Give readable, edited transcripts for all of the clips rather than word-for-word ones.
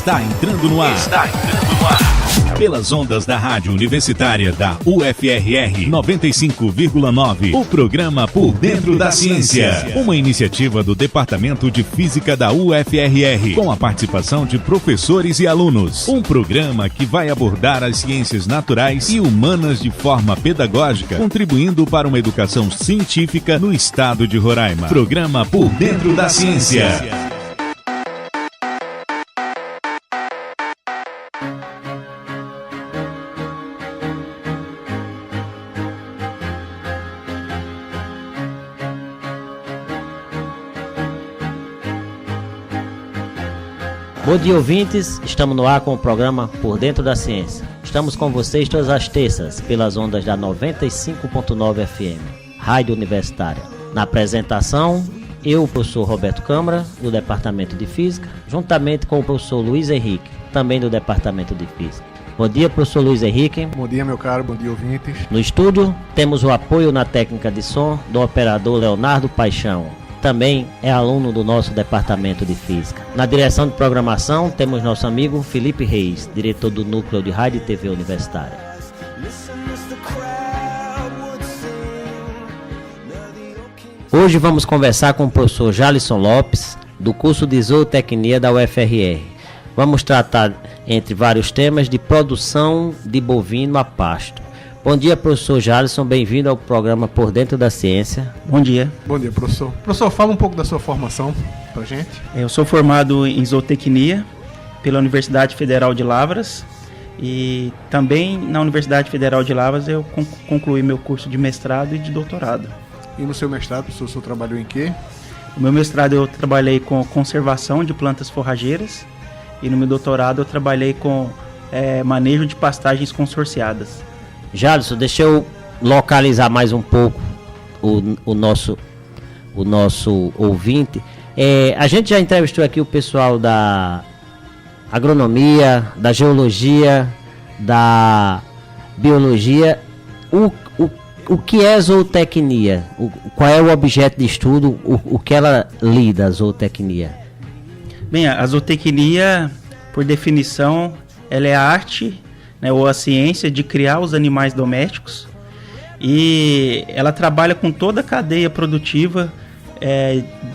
Está entrando no ar. Pelas ondas da Rádio Universitária da UFRR 95,9, o programa Por Dentro da Ciência, uma iniciativa do Departamento de Física da UFRR, com a participação de professores e alunos. Um programa que vai abordar as ciências naturais e humanas de forma pedagógica, contribuindo para uma educação científica no estado de Roraima. Programa Por Dentro da Ciência. Bom dia, ouvintes, estamos no ar com o programa Por Dentro da Ciência. Estamos com vocês todas as terças, pelas ondas da 95.9 FM, Rádio Universitária. Na apresentação, eu, o professor Roberto Câmara, do Departamento de Física, juntamente com o professor Luiz Henrique, também do Departamento de Física. Bom dia, professor Luiz Henrique. Bom dia, meu caro, bom dia, ouvintes. No estúdio, temos o apoio na técnica de som do operador Leonardo Paixão. Também é aluno do nosso Departamento de Física. Na direção de programação, temos nosso amigo Felipe Reis, diretor do Núcleo de Rádio e TV Universitária. Hoje vamos conversar com o professor Jalisson Lopes, do curso de Zootecnia da UFRR. Vamos tratar, entre vários temas, de produção de bovino a pasto. Bom dia, professor Jalisson, bem-vindo ao programa Por Dentro da Ciência. Bom dia. Bom dia, professor. Professor, fala um pouco da sua formação pra gente. Eu sou formado em zootecnia pela Universidade Federal de Lavras e também na Universidade Federal de Lavras eu concluí meu curso de mestrado e de doutorado. E no seu mestrado, professor, o senhor trabalhou em quê? No meu mestrado eu trabalhei com conservação de plantas forrageiras e no meu doutorado eu trabalhei com manejo de pastagens consorciadas. Jalisson, deixa eu localizar mais um pouco o nosso ouvinte. A gente já entrevistou aqui o pessoal da agronomia, da geologia, da biologia. O que é zootecnia? Qual é o objeto de estudo? O que ela lida, a zootecnia? Bem, a zootecnia, por definição, ela é a arte, né, ou a ciência de criar os animais domésticos, e ela trabalha com toda a cadeia produtiva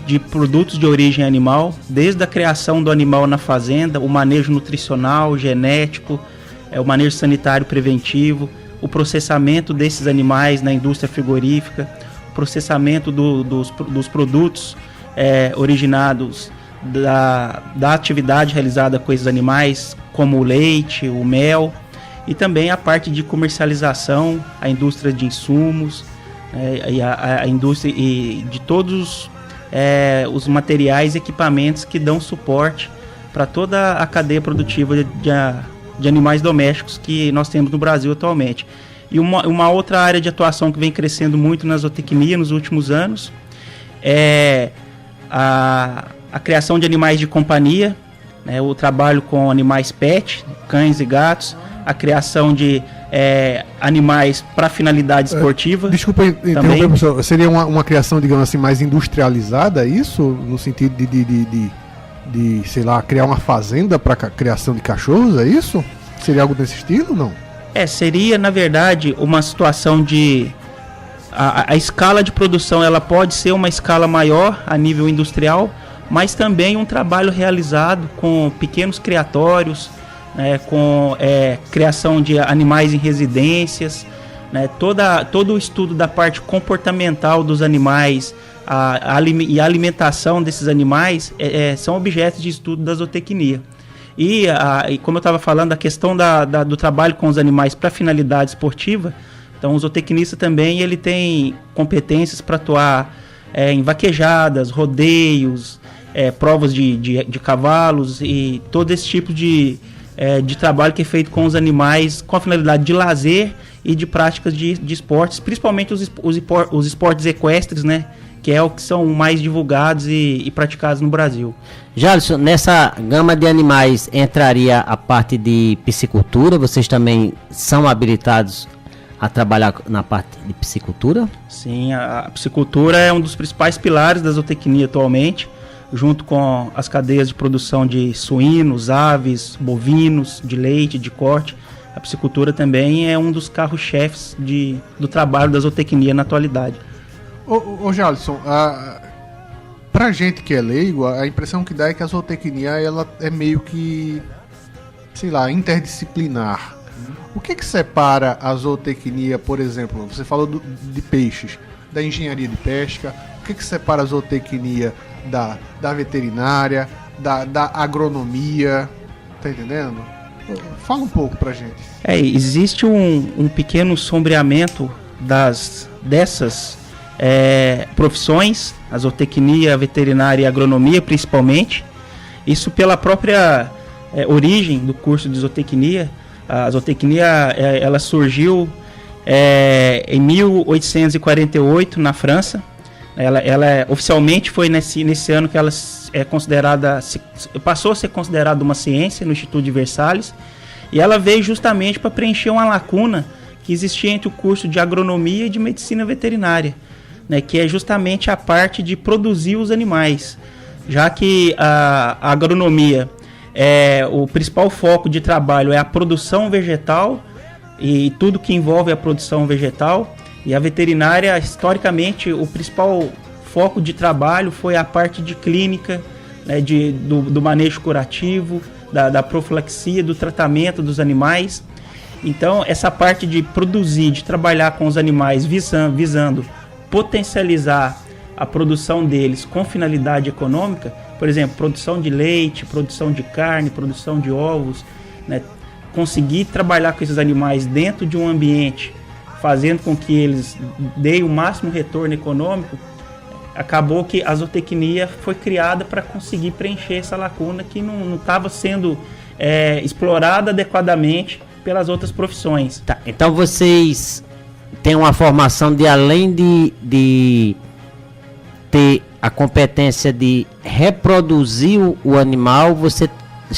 de produtos de origem animal, desde a criação do animal na fazenda, o manejo nutricional, genético, o manejo sanitário preventivo, o processamento desses animais na indústria frigorífica, o processamento dos produtos originados da atividade realizada com esses animais, como o leite, o mel, e também a parte de comercialização, a indústria de insumos, e a indústria e de todos os materiais e equipamentos que dão suporte para toda a cadeia produtiva de animais domésticos que nós temos no Brasil atualmente. E uma outra área de atuação que vem crescendo muito na zootecnia nos últimos anos é a criação de animais de companhia, né, o trabalho com animais pet, cães e gatos, a criação de animais para finalidade esportiva. Desculpa interromper, professor. Seria uma criação, digamos assim, mais industrializada, isso? No sentido de sei lá, criar uma fazenda para criação de cachorros, é isso? Seria algo desse estilo, não? Seria, na verdade, uma situação de... A escala de produção, ela pode ser uma escala maior a nível industrial, mas também um trabalho realizado com pequenos criatórios, com criação de animais em residências, né, todo o estudo da parte comportamental dos animais e a alimentação desses animais são objetos de estudo da zootecnia. E como eu estava falando, a questão do trabalho com os animais para finalidade esportiva, então o zootecnista também ele tem competências para atuar em vaquejadas, rodeios, provas de cavalos e todo esse tipo de trabalho que é feito com os animais com a finalidade de lazer e de práticas de esportes, principalmente os esportes equestres, né, que é o que são mais divulgados e praticados no Brasil. Jalisson, nessa gama de animais entraria a parte de piscicultura? Vocês também são habilitados a trabalhar na parte de piscicultura? Sim, a piscicultura é um dos principais pilares da zootecnia atualmente. junto com as cadeias de produção de suínos, aves, bovinos, de leite, de corte. A piscicultura também é um dos carros-chefes do trabalho da zootecnia na atualidade. Ô Jalisson, pra gente que é leigo, a impressão que dá é que a zootecnia ela é meio que, sei lá, interdisciplinar. O que separa a zootecnia, por exemplo, você falou de peixes, da engenharia de pesca, o que separa a zootecnia da veterinária, da agronomia, tá entendendo? Fala um pouco pra gente. Existe um pequeno sombreamento dessas profissões, a zootecnia, a veterinária e a agronomia principalmente, isso pela própria origem do curso de zootecnia. A zootecnia ela surgiu em 1848 na França. Ela oficialmente foi nesse ano que ela é considerada, passou a ser considerada uma ciência no Instituto de Versalhes, e ela veio justamente para preencher uma lacuna que existia entre o curso de agronomia e de medicina veterinária, né, que é justamente a parte de produzir os animais, já que a agronomia o principal foco de trabalho é a produção vegetal e tudo que envolve a produção vegetal, e a veterinária, historicamente, o principal foco de trabalho foi a parte de clínica, né, do manejo curativo, da profilaxia, do tratamento dos animais. Então, essa parte de produzir, de trabalhar com os animais visando potencializar a produção deles com finalidade econômica, por exemplo, produção de leite, produção de carne, produção de ovos, né? Conseguir trabalhar com esses animais dentro de um ambiente, fazendo com que eles deem o máximo retorno econômico, acabou que a zootecnia foi criada para conseguir preencher essa lacuna que não estava sendo explorada adequadamente pelas outras profissões. Tá, então vocês têm uma formação de, além de ter a competência de reproduzir o animal, você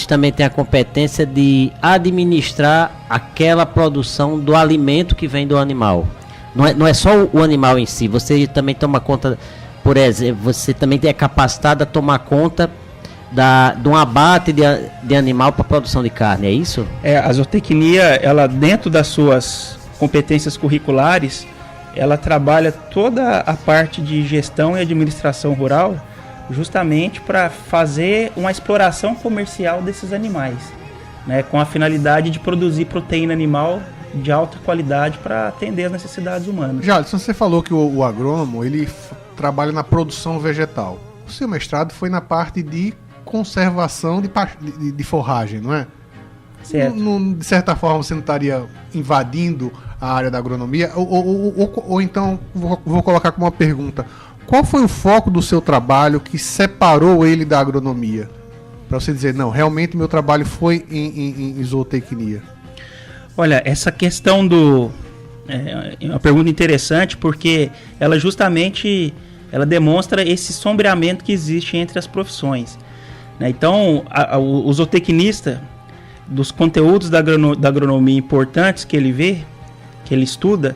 também tem a competência de administrar aquela produção do alimento que vem do animal. Não é só o animal em si, você também toma conta, por exemplo, você também é capacitado a tomar conta de um abate de animal para produção de carne, é isso? A zootecnia, ela, dentro das suas competências curriculares, ela trabalha toda a parte de gestão e administração rural justamente para fazer uma exploração comercial desses animais, né, com a finalidade de produzir proteína animal de alta qualidade para atender as necessidades humanas. Jalisson, você falou que o agrônomo ele trabalha na produção vegetal. O seu mestrado foi na parte de conservação de forragem, não é? Certo. De certa forma você não estaria invadindo a área da agronomia? Ou então, vou colocar como uma pergunta: qual foi o foco do seu trabalho que separou ele da agronomia? Para você dizer, não, realmente meu trabalho foi em zootecnia. Olha, essa questão é uma pergunta interessante, porque ela justamente demonstra esse sombreamento que existe entre as profissões, né? Então, o zootecnista, dos conteúdos da agronomia importantes que ele vê, que ele estuda,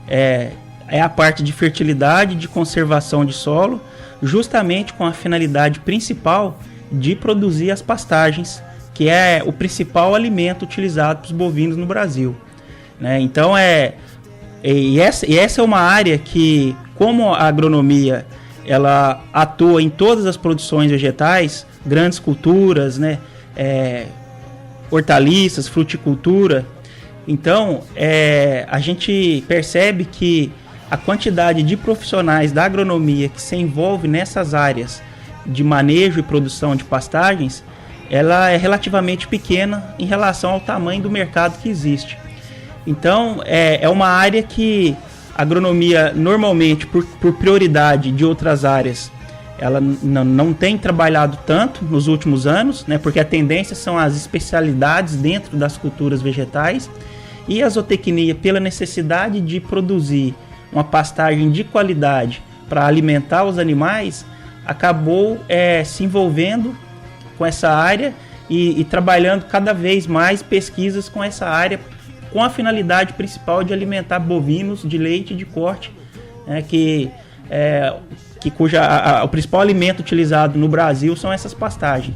é a parte de fertilidade, de conservação de solo, justamente com a finalidade principal de produzir as pastagens, que é o principal alimento utilizado para os bovinos no Brasil, né? Então, essa é uma área que, como a agronomia ela atua em todas as produções vegetais, grandes culturas, né, hortaliças, fruticultura, então a gente percebe que a quantidade de profissionais da agronomia que se envolve nessas áreas de manejo e produção de pastagens, ela é relativamente pequena em relação ao tamanho do mercado que existe. Então, é uma área que a agronomia, normalmente, por prioridade de outras áreas, ela não tem trabalhado tanto nos últimos anos, né, porque a tendência são as especialidades dentro das culturas vegetais, e a zootecnia, pela necessidade de produzir uma pastagem de qualidade para alimentar os animais, acabou se envolvendo com essa área e trabalhando cada vez mais pesquisas com essa área, com a finalidade principal de alimentar bovinos de leite e de corte, né, que o principal alimento utilizado no Brasil são essas pastagens.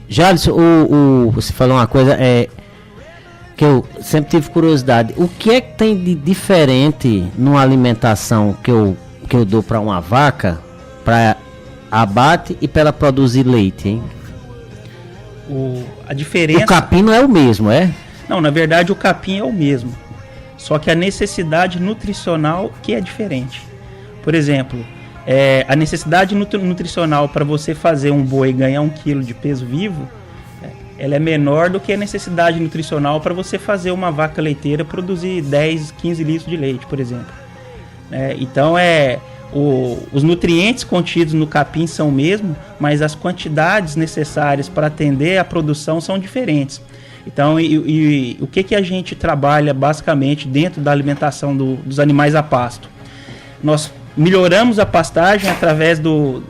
Jalisson, você falou uma coisa que eu sempre tive curiosidade. O que é que tem de diferente numa alimentação que eu dou para uma vaca, para abate e para ela produzir leite, hein? A diferença... O capim não é o mesmo, é? Não, na verdade o capim é o mesmo. Só que a necessidade nutricional que é diferente. Por exemplo, a necessidade nutricional para você fazer um boi ganhar 1 kg de peso vivo, ela é menor do que a necessidade nutricional para você fazer uma vaca leiteira produzir 10, 15 litros de leite, por exemplo. Então os nutrientes contidos no capim são o mesmo, mas as quantidades necessárias para atender a produção são diferentes. Então, o que a gente trabalha basicamente dentro da alimentação dos animais a pasto? Nós melhoramos a pastagem através do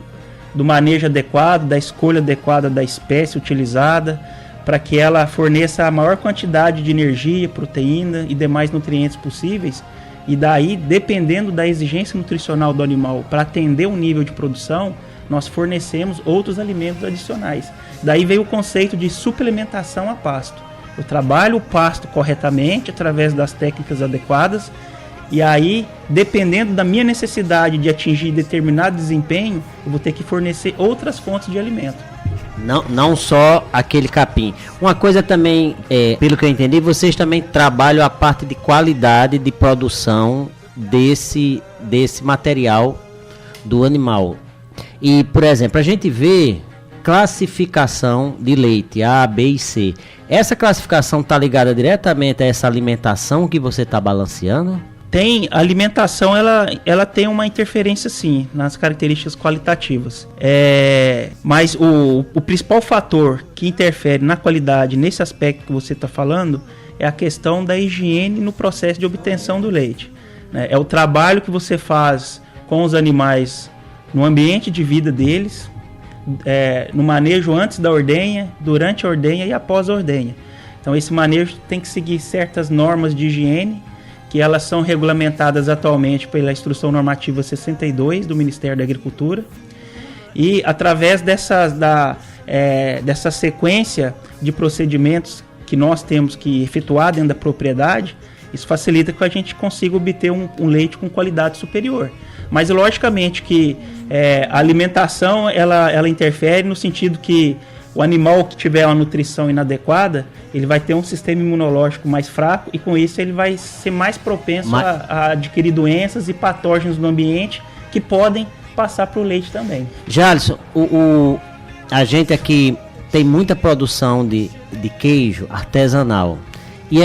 manejo adequado, da escolha adequada da espécie utilizada, para que ela forneça a maior quantidade de energia, proteína e demais nutrientes possíveis. E daí, dependendo da exigência nutricional do animal para atender o nível de produção, nós fornecemos outros alimentos adicionais. Daí veio o conceito de suplementação a pasto. Eu trabalho o pasto corretamente através das técnicas adequadas e aí, dependendo da minha necessidade de atingir determinado desempenho, eu vou ter que fornecer outras fontes de alimento. Não só aquele capim. Uma coisa também, pelo que eu entendi, vocês também trabalham a parte de qualidade de produção desse material do animal. E, por exemplo, a gente vê classificação de leite A, B e C. Essa classificação está ligada diretamente a essa alimentação que você está balanceando? Tem, a alimentação ela tem uma interferência sim nas características qualitativas, mas o principal fator que interfere na qualidade nesse aspecto que você está falando é a questão da higiene no processo de obtenção do leite, né? É o trabalho que você faz com os animais no ambiente de vida deles, no manejo antes da ordenha, durante a ordenha e após a ordenha. Então esse manejo tem que seguir certas normas de higiene, que elas são regulamentadas atualmente pela Instrução Normativa 62 do Ministério da Agricultura. E através dessa sequência de procedimentos que nós temos que efetuar dentro da propriedade, isso facilita que a gente consiga obter um leite com qualidade superior. Mas logicamente que a alimentação ela interfere no sentido que o animal que tiver uma nutrição inadequada, ele vai ter um sistema imunológico mais fraco e com isso ele vai ser mais propenso a adquirir doenças e patógenos no ambiente que podem passar para o leite também. Jalisson, a gente aqui tem muita produção de queijo artesanal e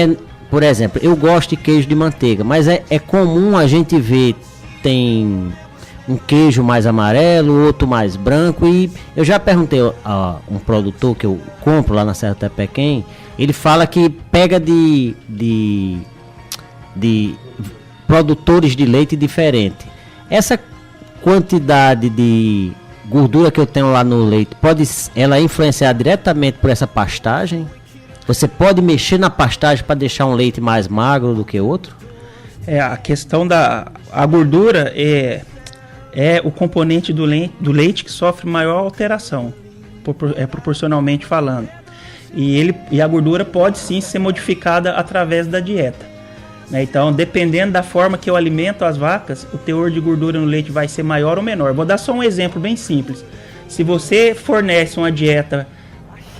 por exemplo, eu gosto de queijo de manteiga, mas é comum a gente ver, tem um queijo mais amarelo, outro mais branco, e eu já perguntei a um produtor que eu compro lá na Serra do Tepequém, ele fala que pega de produtores de leite diferente. Essa quantidade de gordura que eu tenho lá no leite, pode ela influenciar diretamente por essa pastagem? Você pode mexer na pastagem para deixar um leite mais magro do que outro? A questão a gordura é o componente do leite que sofre maior alteração, proporcionalmente falando. E a gordura pode sim ser modificada através da dieta, né? Então, dependendo da forma que eu alimento as vacas, o teor de gordura no leite vai ser maior ou menor. Vou dar só um exemplo bem simples. Se você fornece uma dieta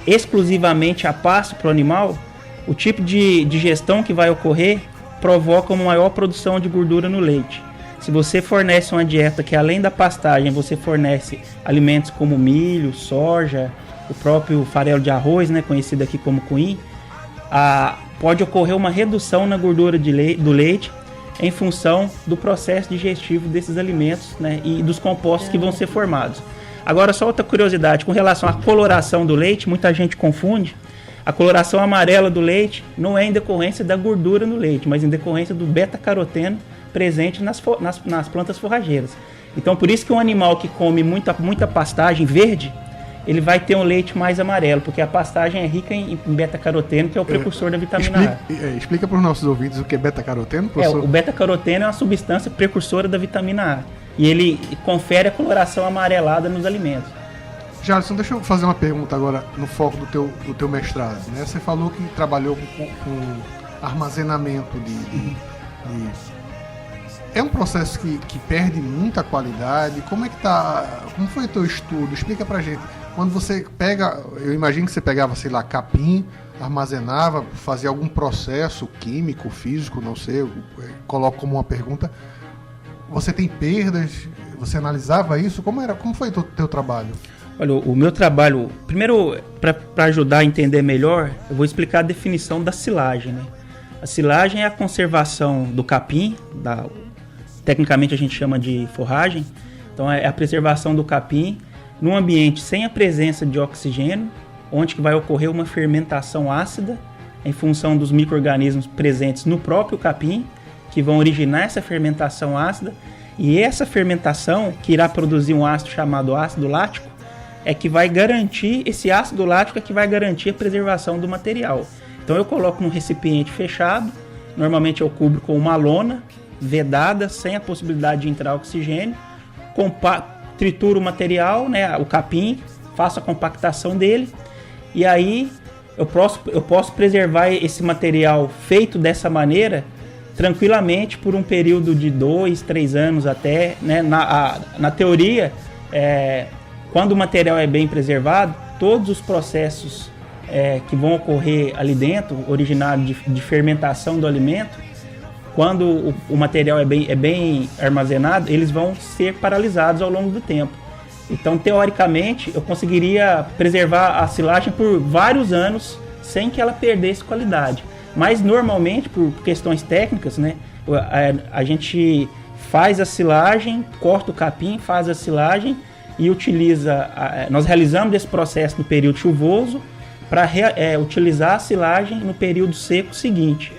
exclusivamente a pasto para o animal, o tipo de digestão que vai ocorrer provoca uma maior produção de gordura no leite. Se você fornece uma dieta que além da pastagem você fornece alimentos como milho, soja, o próprio farelo de arroz, né, conhecido aqui como cuim, pode ocorrer uma redução na gordura do leite em função do processo digestivo desses alimentos, né, e dos compostos que vão ser formados. Agora, só outra curiosidade, com relação à coloração do leite, muita gente confunde. A coloração amarela do leite não é em decorrência da gordura no leite, mas em decorrência do beta-caroteno presente nas plantas forrageiras. Então, por isso que um animal que come muita pastagem verde, ele vai ter um leite mais amarelo, porque a pastagem é rica em beta-caroteno, que é o precursor da vitamina A. Explica para os nossos ouvintes o que é beta-caroteno, professor. O beta-caroteno é uma substância precursora da vitamina A. e ele confere a coloração amarelada nos alimentos. Jalisson, deixa eu fazer uma pergunta agora no foco do teu mestrado, né? Você falou que trabalhou com armazenamento de... É um processo que perde muita qualidade. Como foi o teu estudo? Explica pra gente. Quando você pega, eu imagino que você pegava, sei lá, capim, armazenava, fazia algum processo químico, físico, não sei, eu coloco como uma pergunta. Você tem perdas? Você analisava isso? Como foi o teu trabalho? Olha, o meu trabalho, primeiro, para ajudar a entender melhor, eu vou explicar a definição da silagem, né? A silagem é a conservação do capim, tecnicamente a gente chama de forragem, então é a preservação do capim num ambiente sem a presença de oxigênio, onde que vai ocorrer uma fermentação ácida em função dos micro-organismos presentes no próprio capim, que vão originar essa fermentação ácida, e essa fermentação, que irá produzir um ácido chamado ácido lático, é que vai garantir, esse ácido lático é que vai garantir a preservação do material. Então eu coloco num recipiente fechado, normalmente eu cubro com uma lona vedada, sem a possibilidade de entrar oxigênio, trituro o material, né, o capim, faço a compactação dele, e aí eu posso preservar esse material feito dessa maneira tranquilamente por um período de 2, 3 anos até, né? Na teoria, quando o material é bem preservado, todos os processos que vão ocorrer ali dentro, originário de fermentação do alimento, quando o material é bem armazenado, eles vão ser paralisados ao longo do tempo. Então, teoricamente, eu conseguiria preservar a silagem por vários anos sem que ela perdesse qualidade. Mas, normalmente, por questões técnicas, né, a gente faz a silagem, corta o capim, faz a silagem e nós realizamos esse processo no período chuvoso para utilizar a silagem no período seco seguinte.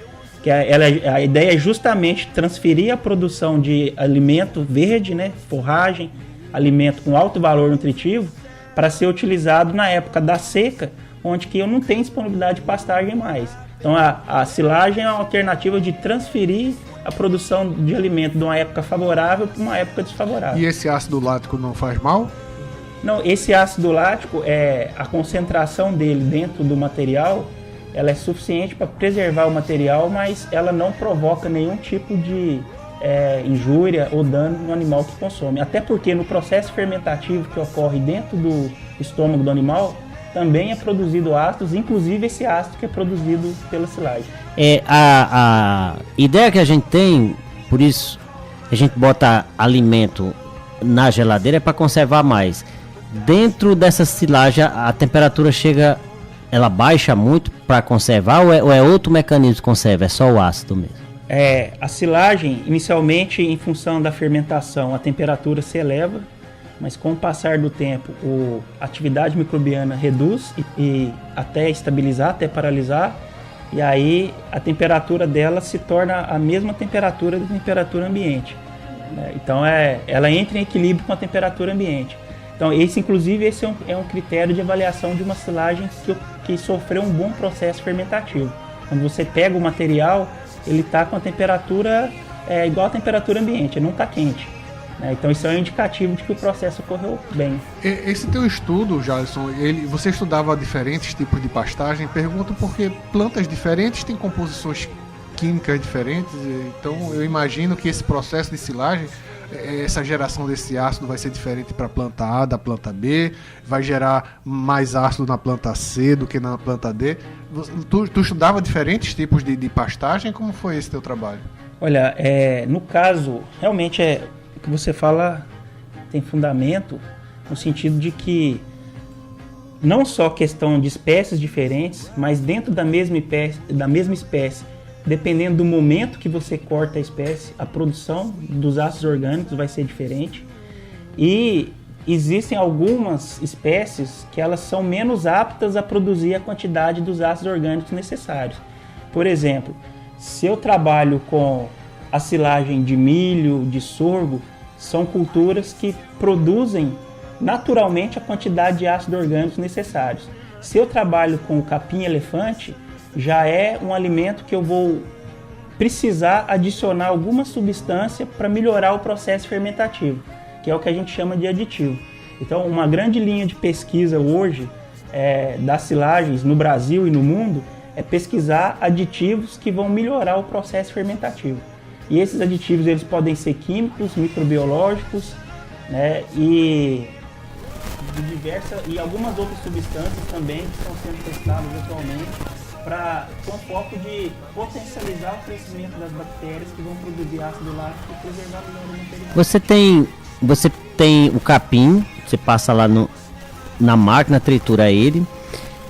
Que a ideia é justamente transferir a produção de alimento verde, né, forragem, alimento com alto valor nutritivo, para ser utilizado na época da seca, onde que eu não tenho disponibilidade de pastagem mais. Então a silagem é uma alternativa de transferir a produção de alimento de uma época favorável para uma época desfavorável. E esse ácido lático não faz mal? Não, esse ácido lático, a concentração dele dentro do material, ela é suficiente para preservar o material, mas ela não provoca nenhum tipo de injúria ou dano no animal que consome. Até porque no processo fermentativo que ocorre dentro do estômago do animal, também é produzido ácidos, inclusive esse ácido que é produzido pela silagem. A ideia que a gente tem, por isso a gente bota alimento na geladeira, é para conservar mais. Dentro dessa silagem a temperatura ela baixa muito para conservar, ou é outro mecanismo de conserva, é só o ácido mesmo? A silagem, inicialmente, em função da fermentação, a temperatura se eleva, mas com o passar do tempo, a atividade microbiana reduz e até estabilizar, até paralisar, e aí a temperatura dela se torna a mesma temperatura da temperatura ambiente. Então ela entra em equilíbrio com a temperatura ambiente. Então inclusive esse é um critério de avaliação de uma silagem que sofreu um bom processo fermentativo. Quando você pega o material, ele está com a temperatura igual à temperatura ambiente, ele não está quente. Então isso é um indicativo de que o processo ocorreu bem. Esse teu estudo, Jalisson, você estudava diferentes tipos de pastagem. Pergunto porque plantas diferentes têm composições químicas diferentes, então eu imagino que esse processo de silagem, essa geração desse ácido vai ser diferente para a planta A da planta B, vai gerar mais ácido na planta C do que na planta D. Tu estudava diferentes tipos de pastagem? Como foi esse teu trabalho? Olha, no caso, realmente o que você fala tem fundamento, no sentido de que não só questão de espécies diferentes, mas dentro da mesma espécie, dependendo do momento que você corta a espécie, a produção dos ácidos orgânicos vai ser diferente. E existem algumas espécies que elas são menos aptas a produzir a quantidade dos ácidos orgânicos necessários. Por exemplo, se eu trabalho com a silagem de milho, de sorgo, são culturas que produzem naturalmente a quantidade de ácidos orgânicos necessários. Se eu trabalho com o capim-elefante, já é um alimento que eu vou precisar adicionar alguma substância para melhorar o processo fermentativo, que é o que a gente chama de aditivo. Então, uma grande linha de pesquisa hoje das silagens no Brasil e no mundo é pesquisar aditivos que vão melhorar o processo fermentativo. E esses aditivos eles podem ser químicos, microbiológicos, né, e algumas outras substâncias também que estão sendo testadas atualmente com foco de potencializar o crescimento das bactérias que vão produzir ácido lático e preservar melhor o material. Você tem o capim, você passa lá na máquina, tritura ele,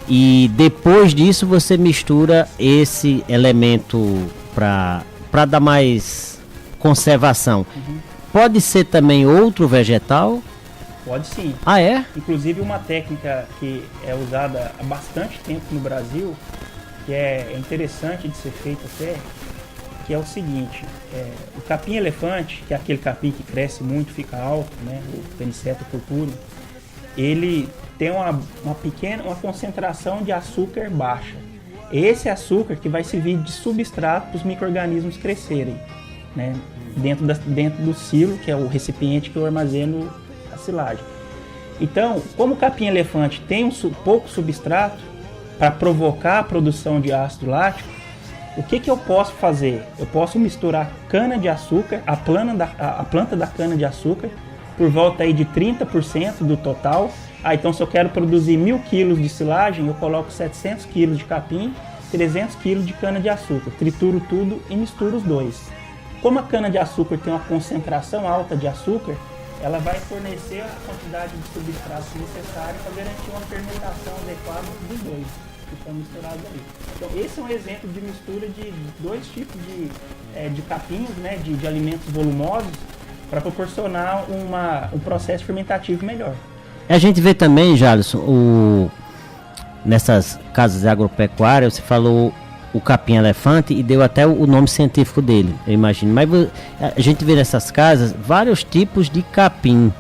e depois disso você mistura esse elemento para dar mais conservação. Uhum. Pode ser também outro vegetal? Pode sim. Ah, é? Inclusive uma técnica que é usada há bastante tempo no Brasil, que é interessante de ser feita até, que é o seguinte, o capim-elefante, que é aquele capim que cresce muito, fica alto, né, o Peniceto purpúreo, ele tem uma concentração de açúcar baixa. Esse açúcar que vai servir de substrato para os micro-organismos crescerem, né, dentro do silo, que é o recipiente que eu armazeno a silagem. Então, como o capim-elefante tem pouco substrato para provocar a produção de ácido lático, o que eu posso fazer? Eu posso misturar cana-de-açúcar, a planta da cana-de-açúcar, por volta aí de 30% do total. Então se eu quero produzir 1.000 kg de silagem, eu coloco 700 kg de capim, 300 kg de cana-de-açúcar, trituro tudo e misturo os dois. Como a cana-de-açúcar tem uma concentração alta de açúcar, ela vai fornecer a quantidade de substrato necessária para garantir uma fermentação adequada dos dois que estão misturados ali. Então esse é um exemplo de mistura de dois tipos de capinhos, né, de alimentos volumosos, para proporcionar um processo fermentativo melhor. A gente vê também, Jalisson, nessas casas agropecuárias, você falou o capim-elefante e deu até o nome científico dele, eu imagino. Mas a gente vê nessas casas vários tipos de capim.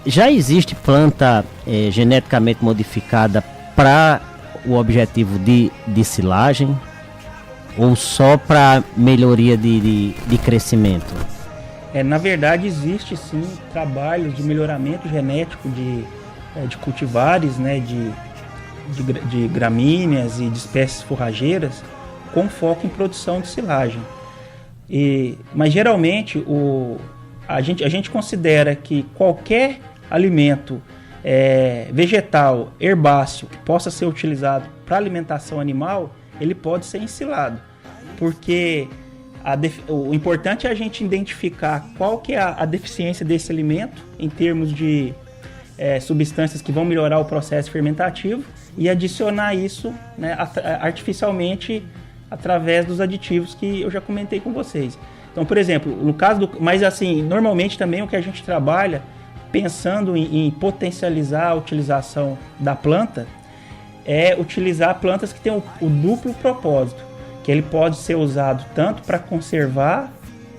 Já existe planta geneticamente modificada para o objetivo de silagem ou só para melhoria de crescimento? Na verdade, existe sim trabalhos de melhoramento genético de cultivares, né, de gramíneas e de espécies forrageiras com foco em produção de silagem. Mas geralmente a gente considera que qualquer alimento vegetal, herbáceo, que possa ser utilizado para alimentação animal, ele pode ser ensilado, porque o importante é a gente identificar qual que é a deficiência desse alimento em termos de substâncias que vão melhorar o processo fermentativo e adicionar isso, né, artificialmente através dos aditivos que eu já comentei com vocês. Então, por exemplo, no caso mas assim, normalmente também o que a gente trabalha pensando em potencializar a utilização da planta é utilizar plantas que têm o duplo propósito, que ele pode ser usado tanto para conservar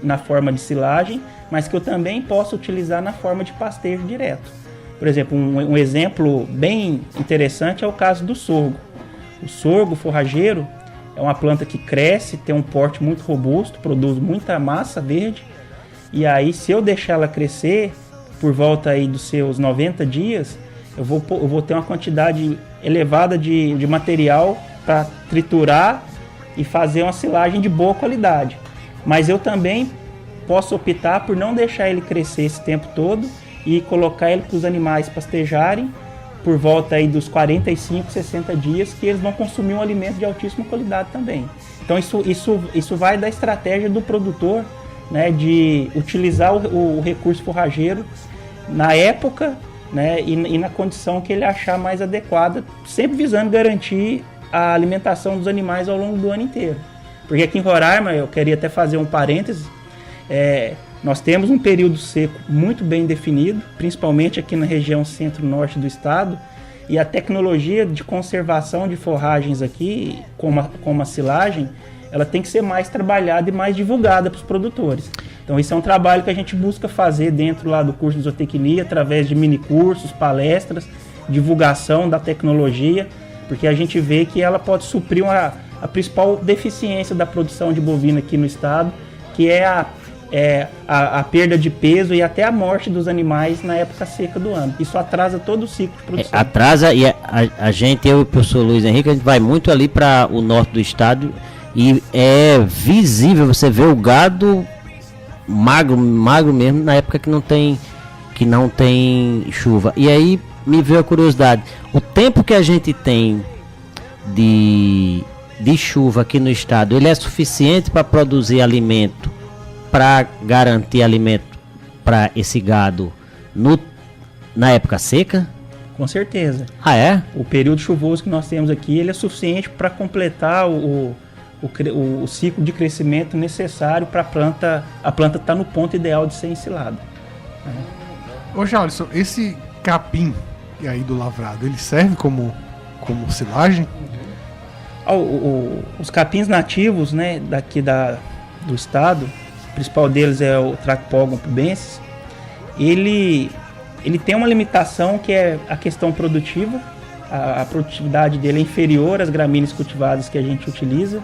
na forma de silagem, mas que eu também posso utilizar na forma de pastejo direto. Por exemplo, um exemplo bem interessante é o caso do sorgo. O sorgo forrageiro é uma planta que cresce, tem um porte muito robusto, produz muita massa verde, e aí se eu deixar ela crescer por volta aí dos seus 90 dias, eu vou ter uma quantidade elevada de material para triturar e fazer uma silagem de boa qualidade. Mas eu também posso optar por não deixar ele crescer esse tempo todo e colocar ele para os animais pastejarem por volta aí dos 45, 60 dias, que eles vão consumir um alimento de altíssima qualidade também. Então isso vai da estratégia do produtor, né, de utilizar o recurso forrageiro na época, né, e na condição que ele achar mais adequada, sempre visando garantir a alimentação dos animais ao longo do ano inteiro. Porque aqui em Roraima, eu queria até fazer um parêntese, nós temos um período seco muito bem definido, principalmente aqui na região centro-norte do estado, e a tecnologia de conservação de forragens aqui, como a silagem, ela tem que ser mais trabalhada e mais divulgada para os produtores. Então isso é um trabalho que a gente busca fazer dentro lá do curso de zootecnia, através de minicursos, palestras, divulgação da tecnologia, porque a gente vê que ela pode suprir a principal deficiência da produção de bovina aqui no estado, que é a perda de peso e até a morte dos animais na época seca do ano. Isso atrasa todo o ciclo de produção. Atrasa, e a gente, eu e o professor Luiz Henrique, a gente vai muito ali para o norte do estado e é visível, você vê o gado magro mesmo na época que não tem chuva. E aí me veio a curiosidade, o tempo que a gente tem de chuva aqui no estado, ele é suficiente para produzir alimento, para garantir alimento para esse gado na época seca? Com certeza. Ah, é? O período chuvoso que nós temos aqui, ele é suficiente para completar o ciclo de crescimento necessário para a planta estar no ponto ideal de ser ensilada. Ô Jalisson, esse capim aí do lavrado, ele serve como silagem? Os capins nativos, né, daqui do estado, o principal deles é o Trachypogum pubensis, ele tem uma limitação que é a questão produtiva. A produtividade dele é inferior às gramíneas cultivadas que a gente utiliza.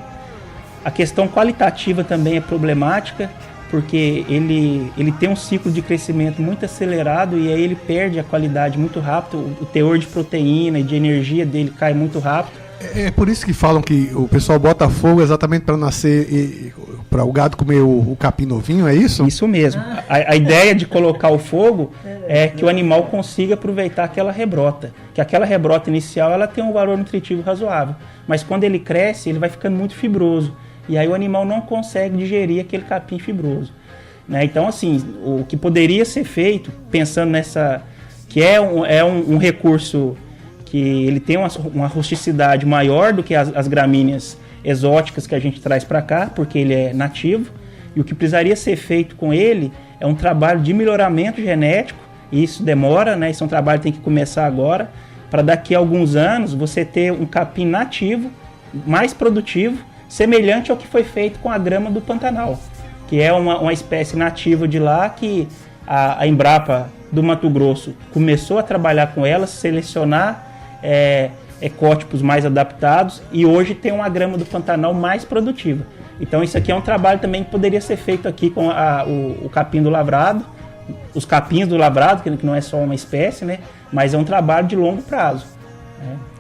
A questão qualitativa também é problemática, porque ele tem um ciclo de crescimento muito acelerado e aí ele perde a qualidade muito rápido, o teor de proteína e de energia dele cai muito rápido. É por isso que falam que o pessoal bota fogo exatamente para nascer, para o gado comer o capim novinho, é isso? Isso mesmo. A ideia de colocar o fogo é que o animal consiga aproveitar aquela rebrota. Que aquela rebrota inicial ela tem um valor nutritivo razoável, mas quando ele cresce ele vai ficando muito fibroso. E aí o animal não consegue digerir aquele capim fibroso. Né? Então, assim, o que poderia ser feito, pensando nessa... que é um recurso que ele tem uma rusticidade maior do que as gramíneas exóticas que a gente traz para cá, porque ele é nativo. E o que precisaria ser feito com ele é um trabalho de melhoramento genético, e isso demora, né? Isso é um trabalho que tem que começar agora, para daqui a alguns anos você ter um capim nativo, mais produtivo, semelhante ao que foi feito com a grama do Pantanal, que é uma espécie nativa de lá que a Embrapa do Mato Grosso começou a trabalhar com ela, selecionar ecótipos mais adaptados e hoje tem uma grama do Pantanal mais produtiva. Então isso aqui é um trabalho também que poderia ser feito aqui com o capim do lavrado, os capins do lavrado, que não é só uma espécie, né? Mas é um trabalho de longo prazo.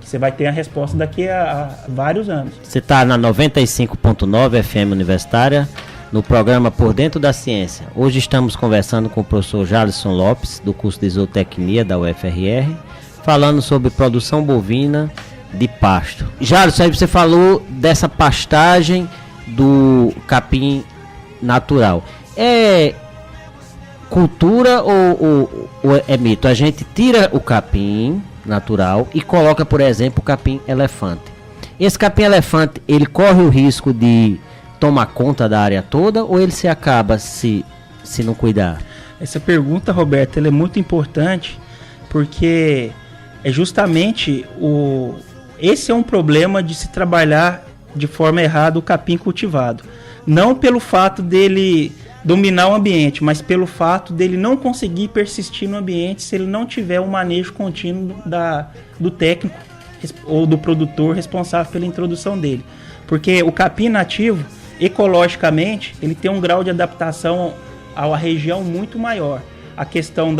Que você vai ter a resposta daqui a vários anos. Você está na 95.9 FM Universitária, no programa Por Dentro da Ciência. Hoje estamos conversando com o professor Jalisson Lopes, do curso de Zootecnia da UFRR, falando sobre produção bovina de pasto. Jalisson, aí você falou dessa pastagem do capim natural. É cultura ou é mito? A gente tira o capim natural e coloca, por exemplo, o capim elefante. Esse capim elefante, ele corre o risco de tomar conta da área toda ou ele se acaba se não cuidar? Essa pergunta, Roberto, ela é muito importante porque é justamente esse é um problema de se trabalhar de forma errada o capim cultivado. Não pelo fato dele dominar o ambiente, mas pelo fato dele não conseguir persistir no ambiente se ele não tiver um manejo contínuo do técnico ou do produtor responsável pela introdução dele. Porque o capim nativo, ecologicamente, ele tem um grau de adaptação à região muito maior. A questão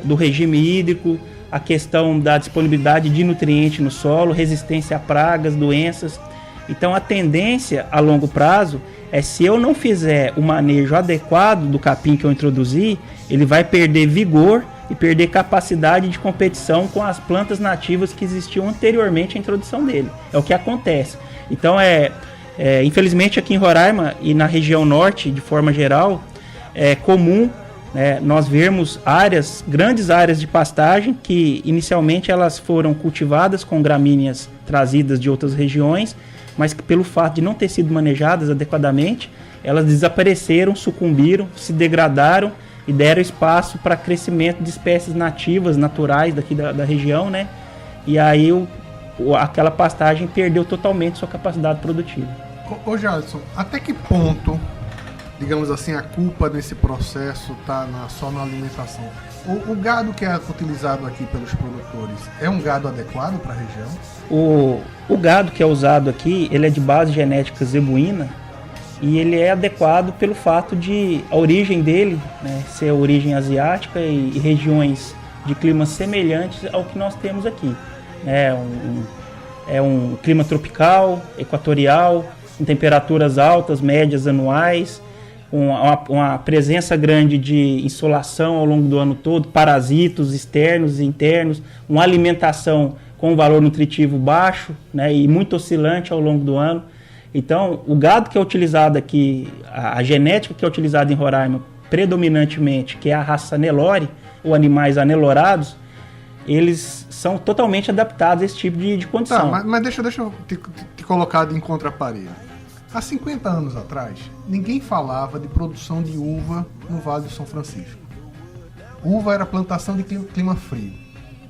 do regime hídrico, a questão da disponibilidade de nutriente no solo, resistência a pragas, doenças. Então a tendência a longo prazo é, se eu não fizer o manejo adequado do capim que eu introduzi, ele vai perder vigor e perder capacidade de competição com as plantas nativas que existiam anteriormente à introdução dele. É o que acontece. Então infelizmente aqui em Roraima e na região norte, de forma geral, é comum nós vermos grandes áreas de pastagem que inicialmente elas foram cultivadas com gramíneas trazidas de outras regiões, mas que pelo fato de não ter sido manejadas adequadamente, elas desapareceram, sucumbiram, se degradaram e deram espaço para crescimento de espécies nativas, naturais daqui da região, né? E aí aquela pastagem perdeu totalmente sua capacidade produtiva. Ô Jalisson, até que ponto, digamos assim, a culpa desse processo está só na alimentação? O gado que é utilizado aqui pelos produtores é um gado adequado para a região? O gado que é usado aqui, ele é de base genética zebuína e ele é adequado pelo fato de a origem dele, né, ser a origem asiática e regiões de climas semelhantes ao que nós temos aqui. É um clima tropical, equatorial, com temperaturas altas, médias anuais, uma presença grande de insolação ao longo do ano todo, parasitos externos e internos, uma alimentação com valor nutritivo baixo, né, e muito oscilante ao longo do ano. Então, o gado que é utilizado aqui, a genética que é utilizada em Roraima, predominantemente, que é a raça Nelore, ou animais anelorados, eles são totalmente adaptados a esse tipo de condição. Tá, mas deixa eu te colocar em contraparede. Há 50 anos atrás, ninguém falava de produção de uva no Vale do São Francisco. Uva era plantação de clima frio.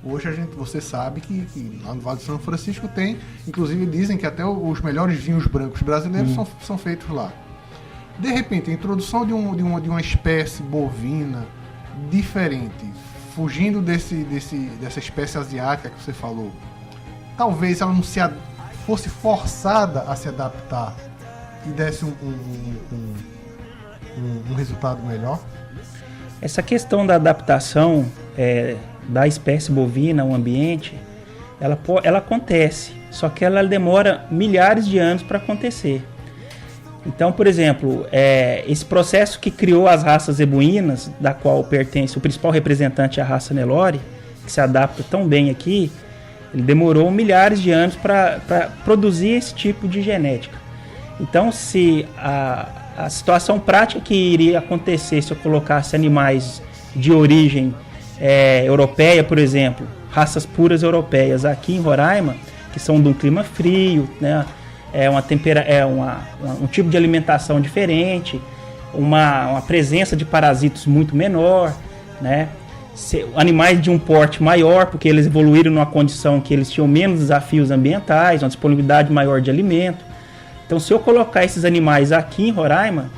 Hoje você sabe que lá no Vale do São Francisco tem, inclusive dizem que até os melhores vinhos brancos brasileiros são feitos lá. De repente, a introdução de uma espécie bovina diferente, fugindo dessa espécie asiática que você falou, talvez ela não fosse forçada a se adaptar e desse um resultado melhor? Essa questão da adaptação da espécie bovina ao ambiente, ela acontece, só que ela demora milhares de anos para acontecer. Então, por exemplo, esse processo que criou as raças zebuínas, da qual pertence o principal representante, a raça Nelore, que se adapta tão bem aqui, ele demorou milhares de anos para produzir esse tipo de genética. Então, se a situação prática que iria acontecer se eu colocasse animais de origem europeia, por exemplo, raças puras europeias aqui em Roraima, que são de um clima frio, né? Um tipo de alimentação diferente, uma presença de parasitos muito menor, né? Animais de um porte maior, porque eles evoluíram numa condição que eles tinham menos desafios ambientais, uma disponibilidade maior de alimento. Então, se eu colocar esses animais aqui em Roraima,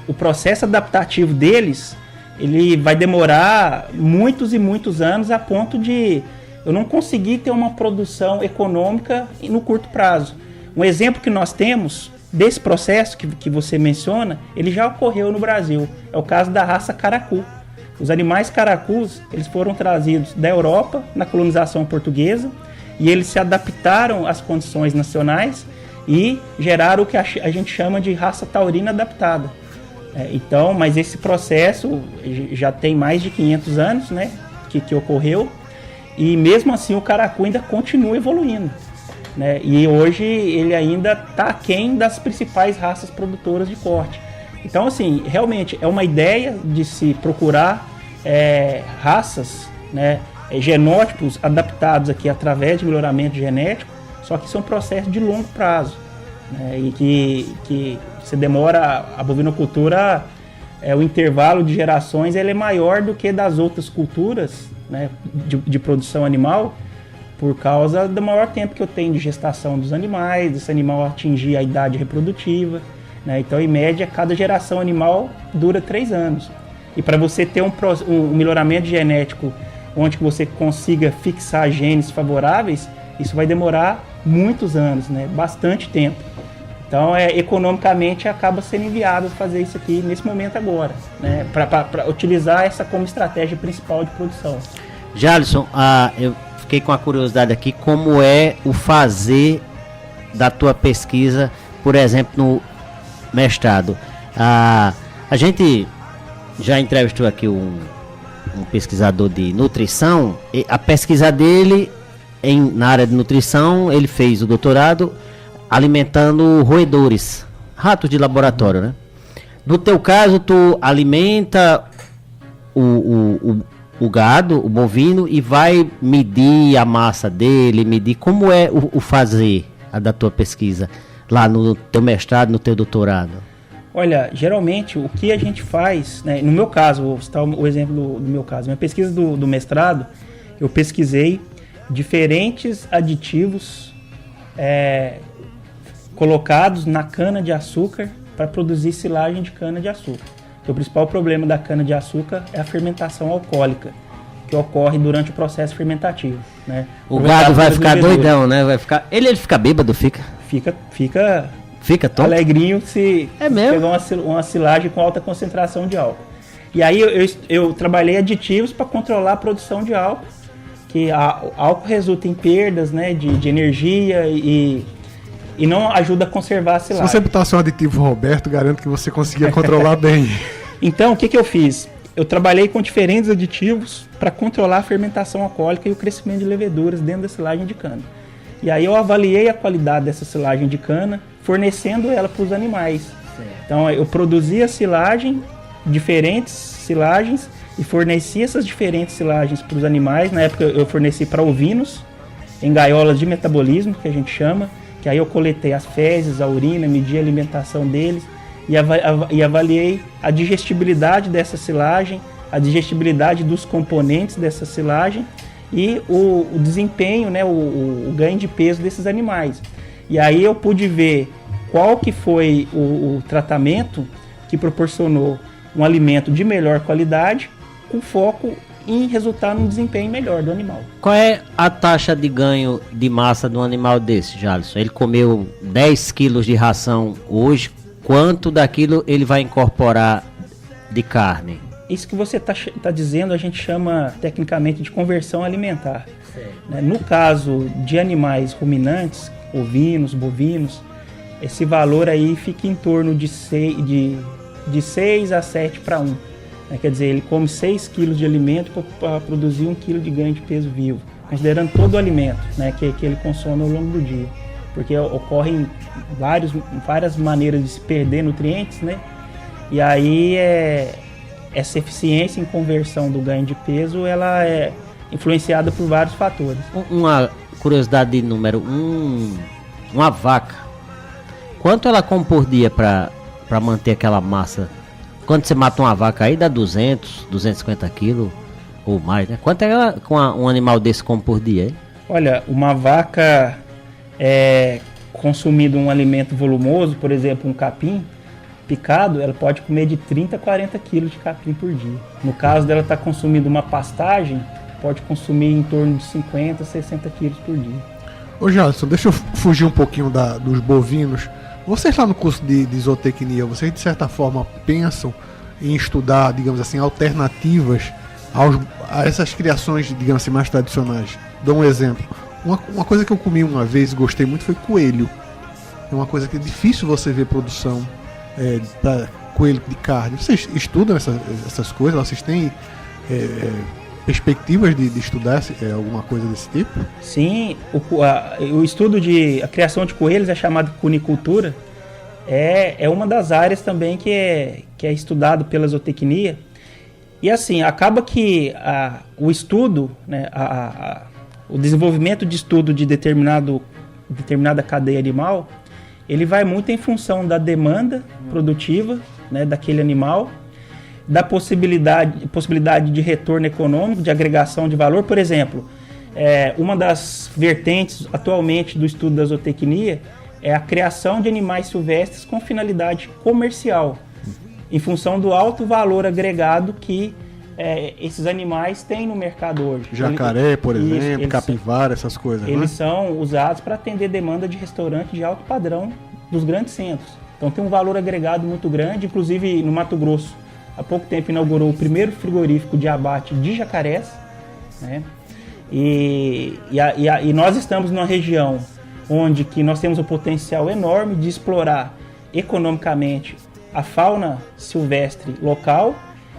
o processo adaptativo deles, ele vai demorar muitos e muitos anos, a ponto de eu não conseguir ter uma produção econômica no curto prazo. Um exemplo que nós temos desse processo que você menciona, ele já ocorreu no Brasil. É o caso da raça caracu. Os animais caracus, eles foram trazidos da Europa na colonização portuguesa e eles se adaptaram às condições nacionais e geraram o que a gente chama de raça taurina adaptada. Então, mas esse processo já tem mais de 500 anos, né, que ocorreu, e mesmo assim o caracu ainda continua evoluindo, né, e hoje ele ainda está aquém das principais raças produtoras de corte. Então, assim, realmente é uma ideia de se procurar raças, né, genótipos adaptados aqui através de melhoramento genético, só que isso é um processo de longo prazo, né, e que você demora, a bovinocultura, o intervalo de gerações ele é maior do que das outras culturas, né, de produção animal, por causa do maior tempo que eu tenho de gestação dos animais, desse animal atingir a idade reprodutiva, né? Então, em média, cada geração animal dura 3 anos. E para você ter um melhoramento genético onde você consiga fixar genes favoráveis, isso vai demorar muitos anos, né? Bastante tempo. Então, economicamente, acaba sendo inviável fazer isso aqui nesse momento agora, né? Para utilizar essa como estratégia principal de produção. Jalisson, eu fiquei com a curiosidade aqui, como é o fazer da tua pesquisa, por exemplo, no mestrado. A gente já entrevistou aqui um pesquisador de nutrição, e a pesquisa dele na área de nutrição, ele fez o doutorado alimentando roedores, ratos de laboratório, né? No teu caso, tu alimenta o gado, o bovino, e vai medir a massa dele, medir como é o fazer da tua pesquisa lá no teu mestrado, no teu doutorado. Olha, geralmente o que a gente faz, né, no meu caso, vou citar o exemplo do meu caso, minha pesquisa do mestrado, eu pesquisei diferentes aditivos colocados na cana-de-açúcar para produzir silagem de cana-de-açúcar. O principal problema da cana-de-açúcar é a fermentação alcoólica. que ocorre durante o processo fermentativo, né? O gado vai ficar doidão, né? Vai ficar... Ele fica bêbado, fica? Fica tonto? Alegrinho se mesmo? pegar uma silagem com alta concentração de álcool. E aí eu trabalhei aditivos para controlar a produção de álcool, que álcool resulta em perdas, né, de energia e não ajuda a conservar a silagem. Se você botasse um aditivo Roberto, garanto que você conseguia controlar bem. Então, o que eu fiz? Eu trabalhei com diferentes aditivos para controlar a fermentação alcoólica e o crescimento de leveduras dentro da silagem de cana. E aí eu avaliei a qualidade dessa silagem de cana, fornecendo ela para os animais. Certo. Então, eu produzia silagem, diferentes silagens, e fornecia essas diferentes silagens para os animais. Na época eu forneci para ovinos, em gaiolas de metabolismo, que a gente chama, que aí eu coletei as fezes, a urina, medi a alimentação deles e avaliei a digestibilidade dessa silagem, a digestibilidade dos componentes dessa silagem e o desempenho, né, o ganho de peso desses animais. E aí eu pude ver qual que foi o tratamento que proporcionou um alimento de melhor qualidade, com foco em resultar num desempenho melhor do animal. Qual é a taxa de ganho de massa de um animal desse, Jalisson? Ele comeu 10 quilos de ração hoje, quanto daquilo ele vai incorporar de carne? Isso que você está dizendo a gente chama tecnicamente de conversão alimentar. Certo. No caso de animais ruminantes, ovinos, bovinos, esse valor aí fica em torno de 6 a 7 para 1. Quer dizer, ele come 6 quilos de alimento para produzir 1 quilo de ganho de peso vivo, considerando todo o alimento, né, que ele consome ao longo do dia. Porque ocorrem várias maneiras de se perder nutrientes, né? E aí essa eficiência em conversão do ganho de peso, ela é influenciada por vários fatores. Uma curiosidade de número, uma vaca, quanto ela come por dia para manter aquela massa? Quando você mata uma vaca aí, dá 200, 250 quilos ou mais, né? Quanto ela com um animal desse come por dia, hein? Olha, uma vaca consumindo um alimento volumoso, por exemplo, um capim picado, ela pode comer de 30 a 40 quilos de capim por dia. No caso dela estar consumindo uma pastagem, pode consumir em torno de 50 a 60 quilos por dia. Ô Jalisson, deixa eu fugir um pouquinho dos bovinos. Vocês lá no curso de zootecnia, vocês de certa forma pensam em estudar, digamos assim, alternativas a essas criações, digamos assim, mais tradicionais? Dou um exemplo. Uma coisa que eu comi uma vez e gostei muito foi coelho. É uma coisa que é difícil você ver produção para coelho de carne. Vocês estudam essas coisas? Vocês têm perspectivas de estudar alguma coisa desse tipo? Sim, o estudo a criação de coelhos é chamado de cunicultura. É uma das áreas também que é estudado pela zootecnia. E assim, acaba que o estudo, né, o desenvolvimento de estudo de determinada cadeia animal, ele vai muito em função da demanda produtiva, né, daquele animal, da possibilidade de retorno econômico, de agregação de valor. Por exemplo, uma das vertentes atualmente do estudo da zootecnia é a criação de animais silvestres com finalidade comercial, em função do alto valor agregado que esses animais têm no mercado hoje. Jacaré, por exemplo, capivara, essas coisas. Eles são usados para atender demanda de restaurante de alto padrão dos grandes centros. Então tem um valor agregado muito grande, inclusive no Mato Grosso. Há pouco tempo inaugurou o primeiro frigorífico de abate de jacarés, né? E nós estamos numa região onde que nós temos um potencial enorme de explorar economicamente a fauna silvestre local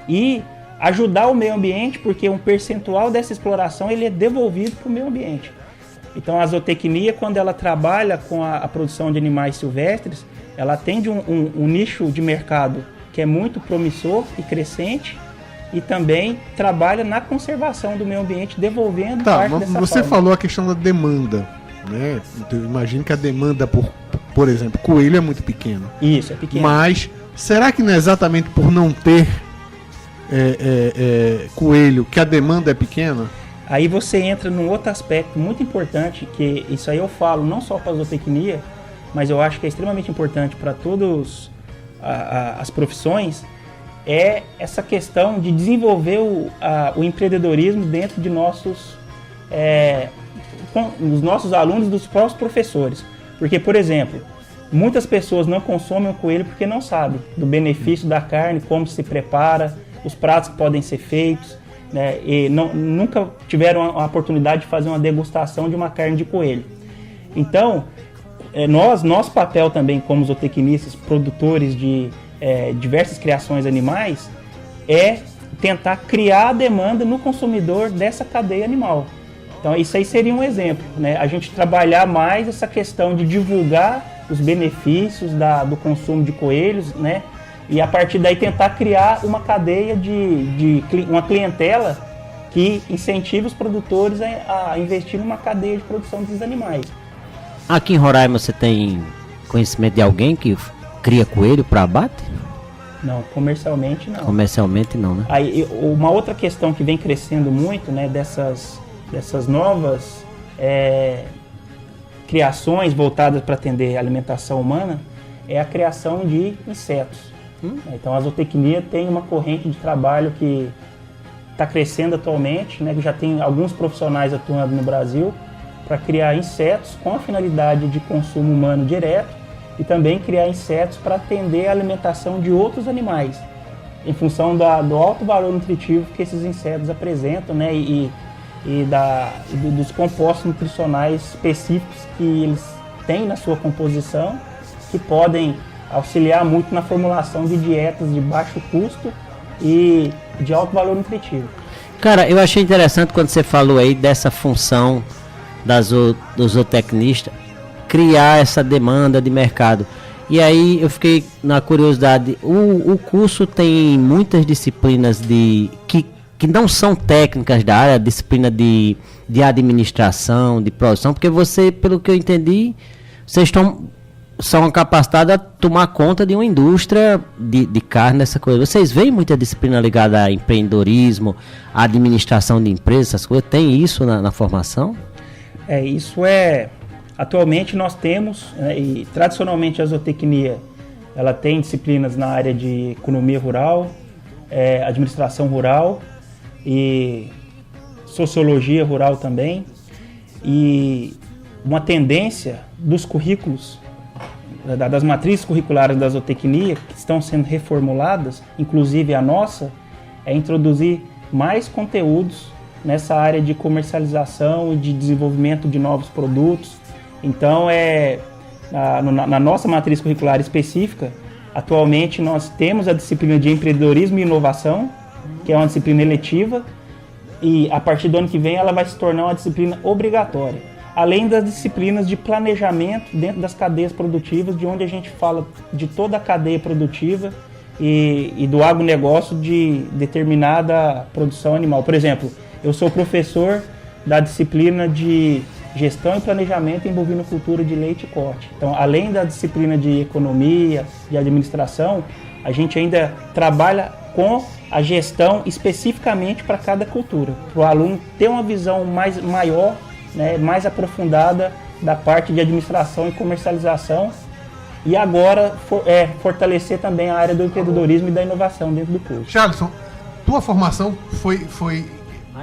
e ajudar o meio ambiente, porque um percentual dessa exploração ele é devolvido para o meio ambiente. Então a zootecnia, quando ela trabalha com a produção de animais silvestres, ela atende um nicho de mercado que é muito promissor e crescente, e também trabalha na conservação do meio ambiente, devolvendo parte dessa você fauna. Falou a questão da demanda, né? Então, imagino que a demanda por exemplo, coelho é muito pequena. Isso, é pequeno. Mas será que não é exatamente por não ter coelho que a demanda é pequena? Aí você entra num outro aspecto muito importante, que isso aí eu falo não só para a zootecnia, mas eu acho que é extremamente importante para todas as profissões, é essa questão de desenvolver o empreendedorismo dentro de dos nossos alunos e dos próprios professores. Porque, por exemplo, muitas pessoas não consomem o coelho porque não sabem do benefício da carne, como se prepara, os pratos que podem ser feitos, né, e nunca tiveram a oportunidade de fazer uma degustação de uma carne de coelho. Então, nosso papel também como zootecnistas, produtores de diversas criações animais, é tentar criar a demanda no consumidor dessa cadeia animal. Então isso aí seria um exemplo, né? A gente trabalhar mais essa questão de divulgar os benefícios do consumo de coelhos, né? E a partir daí tentar criar uma cadeia uma clientela que incentive os produtores a investir numa cadeia de produção desses animais. Aqui em Roraima você tem conhecimento de alguém que cria coelho para abate? Não, comercialmente não. Comercialmente não, né? Aí, uma outra questão que vem crescendo muito, né, dessas novas criações voltadas para atender a alimentação humana, é a criação de insetos. Então a zootecnia tem uma corrente de trabalho que está crescendo atualmente, né, que já tem alguns profissionais atuando no Brasil para criar insetos com a finalidade de consumo humano direto e também criar insetos para atender a alimentação de outros animais, em função do alto valor nutritivo que esses insetos apresentam, né, e dos compostos nutricionais específicos que eles têm na sua composição, que podem auxiliar muito na formulação de dietas de baixo custo e de alto valor nutritivo. Cara, eu achei interessante quando você falou aí dessa função do zootecnista criar essa demanda de mercado. E aí eu fiquei na curiosidade, o curso tem muitas disciplinas que não são técnicas da área, disciplina de administração, de produção, porque você, pelo que eu entendi, vocês são capacitados a tomar conta de uma indústria de carne, essa coisa. Vocês veem muita disciplina ligada a empreendedorismo, a administração de empresas, essas coisas? Tem isso na formação? Atualmente nós temos, né, e tradicionalmente a zootecnia, ela tem disciplinas na área de economia rural, administração rural e sociologia rural também. E uma tendência dos currículos, das matrizes curriculares da zootecnia, que estão sendo reformuladas, inclusive a nossa, é introduzir mais conteúdos nessa área de comercialização e de desenvolvimento de novos produtos. Então, na nossa matriz curricular específica, atualmente nós temos a disciplina de empreendedorismo e inovação, que é uma disciplina eletiva, e a partir do ano que vem ela vai se tornar uma disciplina obrigatória, além das disciplinas de planejamento dentro das cadeias produtivas, de onde a gente fala de toda a cadeia produtiva e do agronegócio de determinada produção animal. Por exemplo, eu sou professor da disciplina de gestão e planejamento em bovinocultura de leite e corte. Então, além da disciplina de economia, de administração, a gente ainda trabalha com a gestão especificamente para cada cultura, para o aluno ter uma visão maior, né, mais aprofundada da parte de administração e comercialização, e agora fortalecer também a área do empreendedorismo e da inovação dentro do curso. Charleston, tua formação foi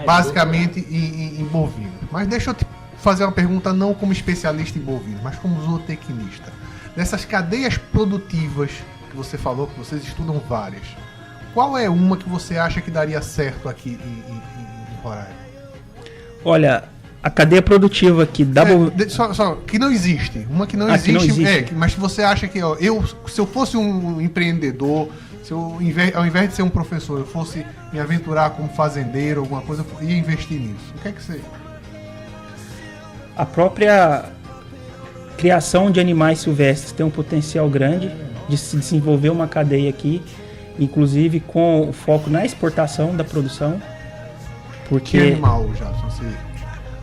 basicamente em bovino, mas deixa eu te fazer uma pergunta não como especialista em bovino, mas como zootecnista. Nessas cadeias produtivas que você falou, que vocês estudam várias, qual é uma que você acha que daria certo aqui em Roraima? Olha, a cadeia produtiva que dá... que não existe. Uma que não existe. Que não existe. Mas que você acha que... se eu fosse um empreendedor, ao invés de ser um professor, eu fosse me aventurar como fazendeiro, alguma coisa, eu ia investir nisso. O que é que você... A própria criação de animais silvestres tem um potencial grande de se desenvolver uma cadeia aqui, inclusive com o foco na exportação da produção. Porque... Que animal, Jadson?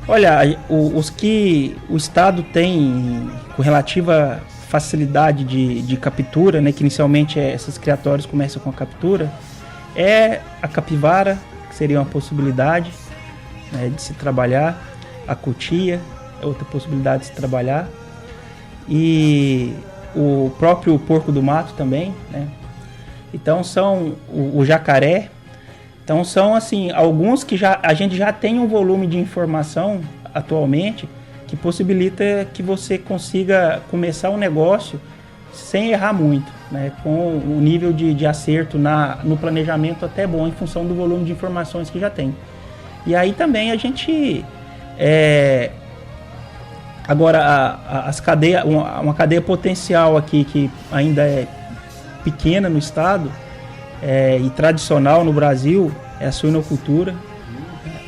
Olha, os que o Estado tem com relativa facilidade de captura, né, que inicialmente esses criatórios começam com a captura, é a capivara, que seria uma possibilidade, né, de se trabalhar, a cutia é outra possibilidade de se trabalhar, e o próprio porco do mato também, né? Então são o jacaré. Então são assim, alguns que a gente já tem um volume de informação atualmente que possibilita que você consiga começar um negócio sem errar muito, né? Com um nível de acerto no planejamento até bom em função do volume de informações que já tem. E aí também a gente... Agora, uma cadeia potencial aqui que ainda é pequena no estado e tradicional no Brasil é a suinocultura.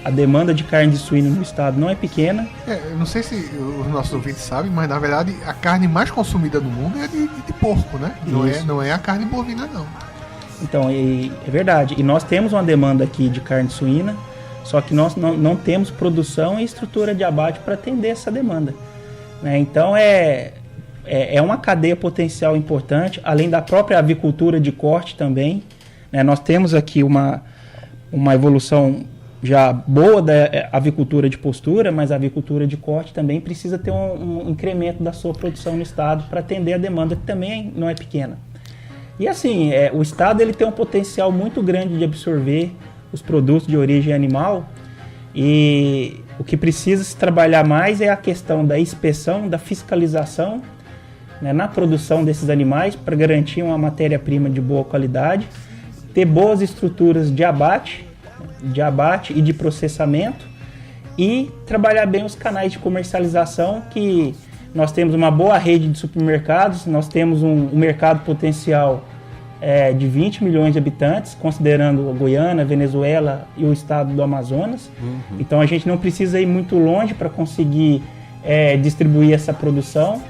A demanda de carne de suíno no estado não é pequena. Eu não sei se os nossos ouvintes sabem, mas na verdade a carne mais consumida no mundo é de porco, né? Não é a carne bovina, não. Então, é verdade. E nós temos uma demanda aqui de carne suína, só que nós não temos produção e estrutura de abate para atender essa demanda, né? Então, é uma cadeia potencial importante, além da própria avicultura de corte também, né? Nós temos aqui uma evolução já boa da avicultura de postura, mas a avicultura de corte também precisa ter um incremento da sua produção no estado para atender a demanda, que também não é pequena. E assim, o estado ele tem um potencial muito grande de absorver os produtos de origem animal, e o que precisa se trabalhar mais é a questão da inspeção, da fiscalização, né, na produção desses animais para garantir uma matéria-prima de boa qualidade, ter boas estruturas de abate e de processamento e trabalhar bem os canais de comercialização, que nós temos uma boa rede de supermercados, nós temos um mercado potencial de 20 milhões de habitantes, considerando a Guiana, Venezuela e o estado do Amazonas. Uhum. Então a gente não precisa ir muito longe para conseguir distribuir essa produção,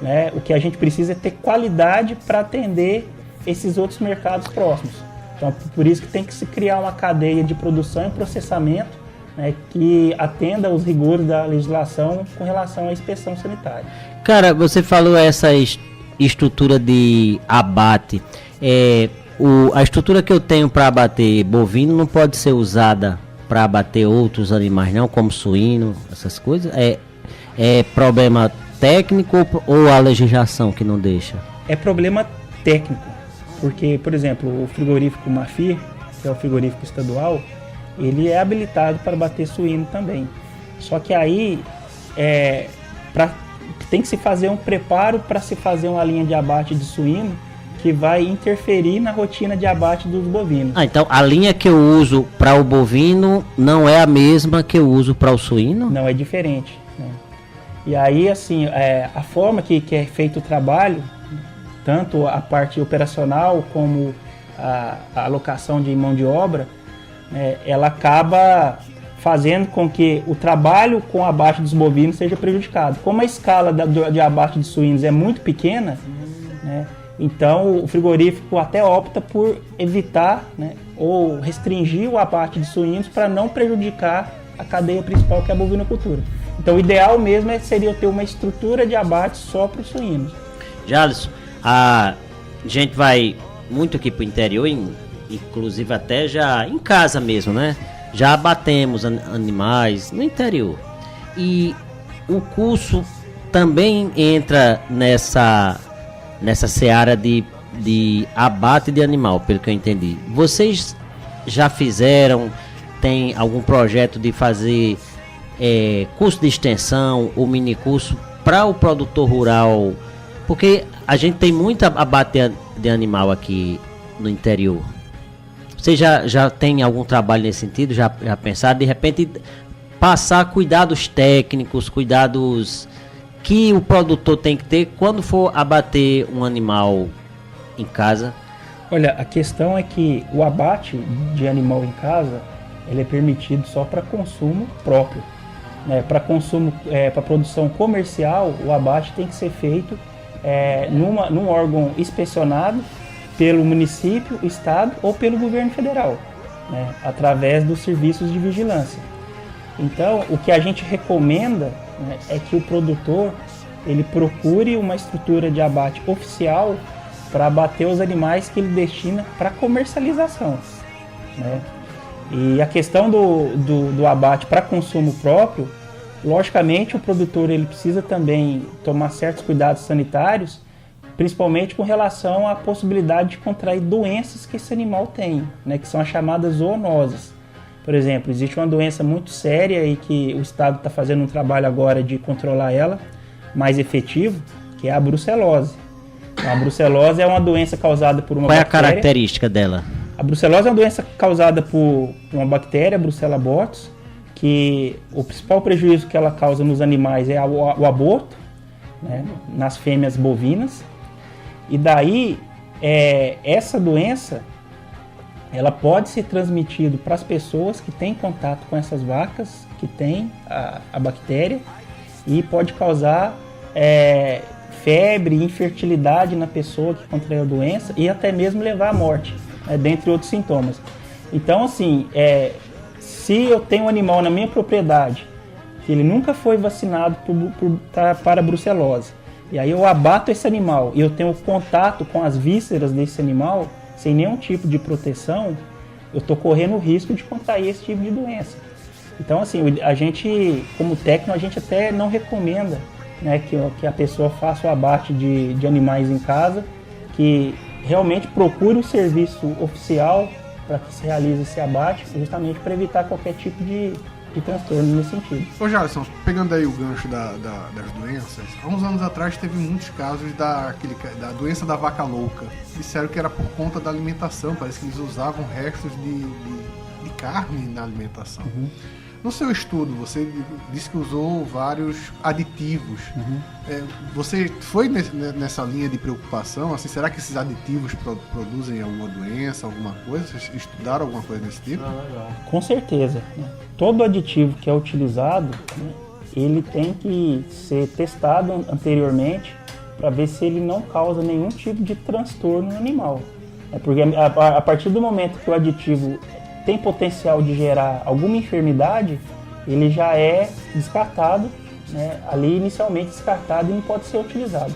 né? O que a gente precisa é ter qualidade para atender esses outros mercados próximos. Então, por isso que tem que se criar uma cadeia de produção e processamento, né, que atenda aos rigores da legislação com relação à inspeção sanitária. Cara, você falou essa estrutura de abate. A estrutura que eu tenho para abater bovino não pode ser usada para abater outros animais, não, como suíno, essas coisas? É problema técnico ou a legislação que não deixa? É problema técnico. Porque, por exemplo, o frigorífico Mafir, que é o frigorífico estadual, ele é habilitado para bater suíno também. Só que aí tem que se fazer um preparo para se fazer uma linha de abate de suíno que vai interferir na rotina de abate dos bovinos. Então a linha que eu uso para o bovino não é a mesma que eu uso para o suíno? Não, é diferente, né? E aí, assim, a forma que é feito o trabalho, tanto a parte operacional como a alocação de mão de obra, ela acaba fazendo com que o trabalho com o abate dos bovinos seja prejudicado. Como a escala de abate de suínos é muito pequena, né, então o frigorífico até opta por evitar, né, ou restringir o abate de suínos para não prejudicar a cadeia principal, que é a bovinocultura. Então o ideal mesmo seria ter uma estrutura de abate só para os suínos. Jalisson, a gente vai muito aqui pro interior, inclusive até já em casa mesmo, né? Já abatemos animais no interior. E o curso também entra nessa seara de abate de animal, pelo que eu entendi. Vocês já fizeram, tem algum projeto de fazer curso de extensão ou mini curso para o produtor rural? Porque a gente tem muito abate de animal aqui no interior. Você já tem algum trabalho nesse sentido? Já pensaram, de repente, passar cuidados técnicos, cuidados que o produtor tem que ter quando for abater um animal em casa? Olha, a questão é que o abate de animal em casa, ele é permitido só para consumo próprio, né? Para consumo, para produção comercial, o abate tem que ser feito num órgão inspecionado pelo município, estado ou pelo governo federal, né, através dos serviços de vigilância. Então, o que a gente recomenda, né, é que o produtor ele procure uma estrutura de abate oficial para abater os animais que ele destina para comercialização, né? E a questão do abate para consumo próprio, logicamente o produtor ele precisa também tomar certos cuidados sanitários, principalmente com relação à possibilidade de contrair doenças que esse animal tem, né, que são as chamadas zoonoses. Por exemplo, existe uma doença muito séria e que o Estado está fazendo um trabalho agora de controlar ela mais efetivo, que é a brucelose. A brucelose é uma doença causada por uma bactéria. Qual é a característica dela? A brucelose é uma doença causada por uma bactéria, Brucella bovis, que o principal prejuízo que ela causa nos animais é o aborto, né, nas fêmeas bovinas. E daí, essa doença, ela pode ser transmitida para as pessoas que têm contato com essas vacas, que têm a bactéria, e pode causar febre, infertilidade na pessoa que contraiu a doença e até mesmo levar à morte, dentre outros sintomas. Então, assim, se eu tenho um animal na minha propriedade, que ele nunca foi vacinado para a brucelose, e aí eu abato esse animal e eu tenho contato com as vísceras desse animal, sem nenhum tipo de proteção, eu estou correndo o risco de contrair esse tipo de doença. Então, assim, a gente, como técnico, a gente até não recomenda, né, que a pessoa faça o abate de animais em casa, que realmente procure o serviço oficial para que se realize esse abate, justamente para evitar qualquer tipo de transtorno nesse sentido. Ô Jalisson, pegando aí o gancho das doenças, há uns anos atrás teve muitos casos da doença da vaca louca. Disseram que era por conta da alimentação, parece que eles usavam restos de carne na alimentação. Uhum. No seu estudo, você disse que usou vários aditivos. Uhum. Você foi nessa linha de preocupação? Assim, será que esses aditivos produzem alguma doença, alguma coisa? Vocês estudaram alguma coisa desse tipo? Com certeza. Todo aditivo que é utilizado, né, ele tem que ser testado anteriormente para ver se ele não causa nenhum tipo de transtorno no animal. Porque a partir do momento que o aditivo tem potencial de gerar alguma enfermidade, ele já é descartado, né, ali inicialmente descartado e não pode ser utilizado.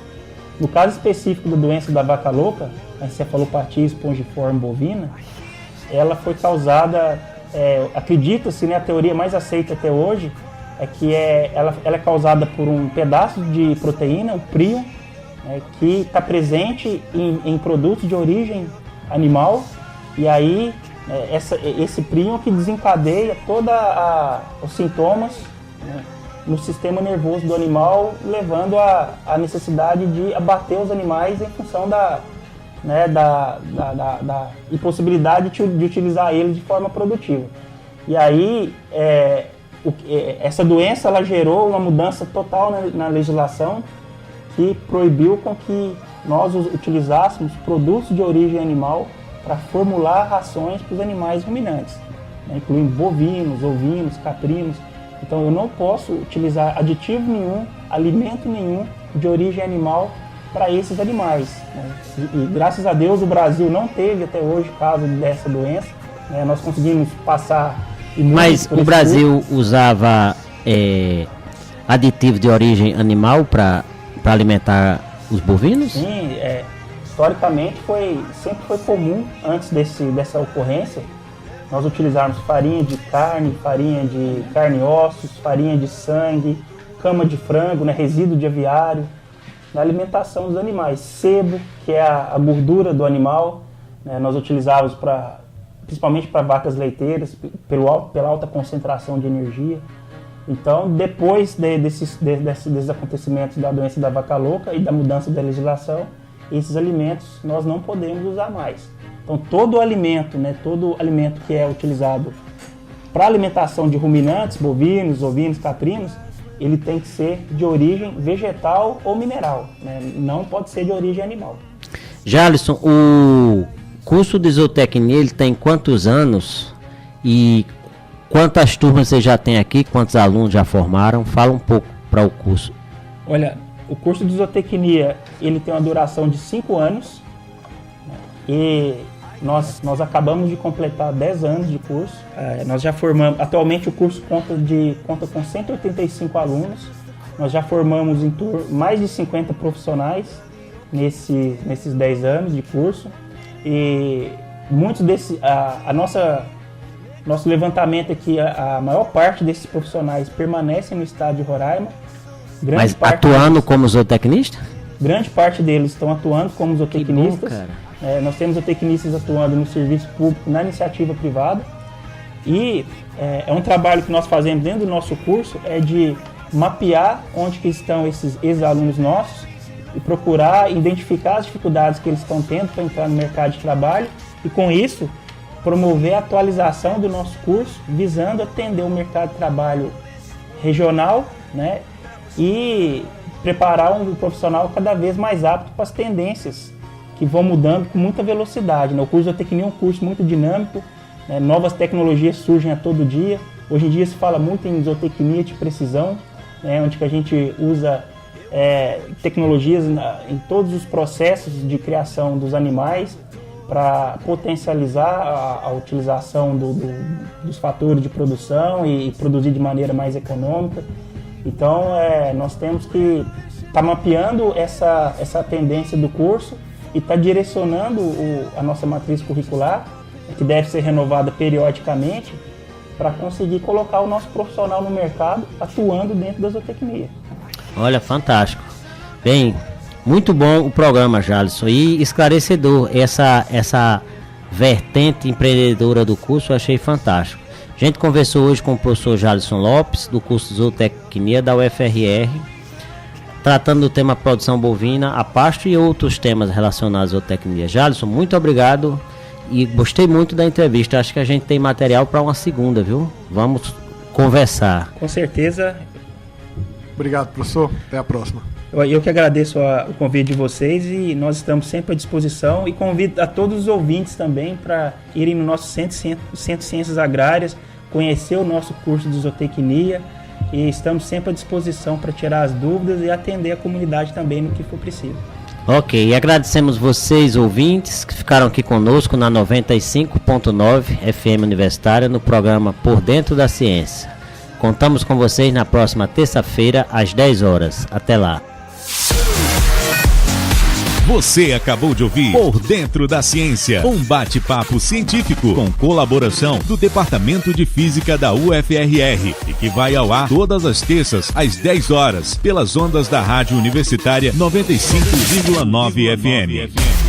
No caso específico da doença da vaca louca, a encefalopatia espongiforme bovina, ela foi causada, acredita-se, né, a teoria mais aceita até hoje, é que ela é causada por um pedaço de proteína, o prion, que está presente em produtos de origem animal, e aí esse prion que desencadeia todos os sintomas, né, no sistema nervoso do animal, levando à necessidade de abater os animais em função da impossibilidade de utilizar eles de forma produtiva. E aí, essa doença ela gerou uma mudança total na legislação que proibiu com que nós utilizássemos produtos de origem animal para formular rações para os animais ruminantes, né, incluindo bovinos, ovinos, caprinos. Então eu não posso utilizar aditivo nenhum, alimento nenhum de origem animal para esses animais, né. E graças a Deus o Brasil não teve até hoje caso dessa doença, né, nós conseguimos passar... Mas o Brasil usava aditivo de origem animal para alimentar os bovinos? Sim, historicamente sempre foi comum, antes dessa ocorrência, nós utilizarmos farinha de carne e ossos, farinha de sangue, cama de frango, né, resíduo de aviário, na alimentação dos animais. Sebo, que é a gordura do animal, né, nós utilizávamos principalmente para vacas leiteiras, pela alta concentração de energia. Então, depois desses acontecimentos da doença da vaca louca e da mudança da legislação, esses alimentos nós não podemos usar mais. Então, todo alimento que é utilizado para alimentação de ruminantes, bovinos, ovinos, caprinos, ele tem que ser de origem vegetal ou mineral, né? Não pode ser de origem animal. Jalisson, o curso de zootecnia ele tem quantos anos e quantas turmas você já tem aqui, quantos alunos já formaram? Fala um pouco para o curso. Olha, o curso de zootecnia ele tem uma duração de 5 anos, né? E nós acabamos de completar 10 anos de curso. Nós já formamos, atualmente o curso conta com 185 alunos, nós já formamos mais de 50 profissionais nesses 10 anos de curso, e muitos desses, nosso levantamento é que a maior parte desses profissionais permanecem no estado de Roraima. Mas atuando como zootecnista? grande parte deles estão atuando como zootecnistas. Que bom, cara. Nós temos zootecnistas atuando no serviço público, na iniciativa privada. E é um trabalho que nós fazemos dentro do nosso curso, é de mapear onde que estão esses ex-alunos nossos e procurar identificar as dificuldades que eles estão tendo para entrar no mercado de trabalho e, com isso, promover a atualização do nosso curso, visando atender o mercado de trabalho regional, né, e preparar um profissional cada vez mais apto para as tendências que vão mudando com muita velocidade, né? O curso de zootecnia é um curso muito dinâmico, né? Novas tecnologias surgem a todo dia. Hoje em dia se fala muito em zootecnia de precisão, né? Onde que a gente usa tecnologias em todos os processos de criação dos animais para potencializar a utilização dos fatores de produção e produzir de maneira mais econômica. Então, nós temos que estar mapeando essa tendência do curso e estar direcionando a nossa matriz curricular, que deve ser renovada periodicamente, para conseguir colocar o nosso profissional no mercado atuando dentro da zootecnia. Olha, fantástico. Bem, muito bom o programa, Jalisson, e esclarecedor essa vertente empreendedora do curso, eu achei fantástico. A gente conversou hoje com o professor Jalisson Lopes, do curso de Zootecnia da UFRR, tratando do tema produção bovina, a pasto e outros temas relacionados à zootecnia. Jalisson, muito obrigado e gostei muito da entrevista. Acho que a gente tem material para uma segunda, viu? Vamos conversar. Com certeza. Obrigado, professor. Até a próxima. Eu que agradeço o convite de vocês e nós estamos sempre à disposição e convido a todos os ouvintes também para irem no nosso Centro de Ciências Agrárias, conhecer o nosso curso de zootecnia e estamos sempre à disposição para tirar as dúvidas e atender a comunidade também no que for preciso. Ok, e agradecemos vocês, ouvintes, que ficaram aqui conosco na 95.9 FM Universitária no programa Por Dentro da Ciência. Contamos com vocês na próxima terça-feira, às 10 horas. Até lá. Você acabou de ouvir Por Dentro da Ciência, um bate-papo científico com colaboração do Departamento de Física da UFRR e que vai ao ar todas as terças às 10 horas pelas ondas da Rádio Universitária 95,9 FM.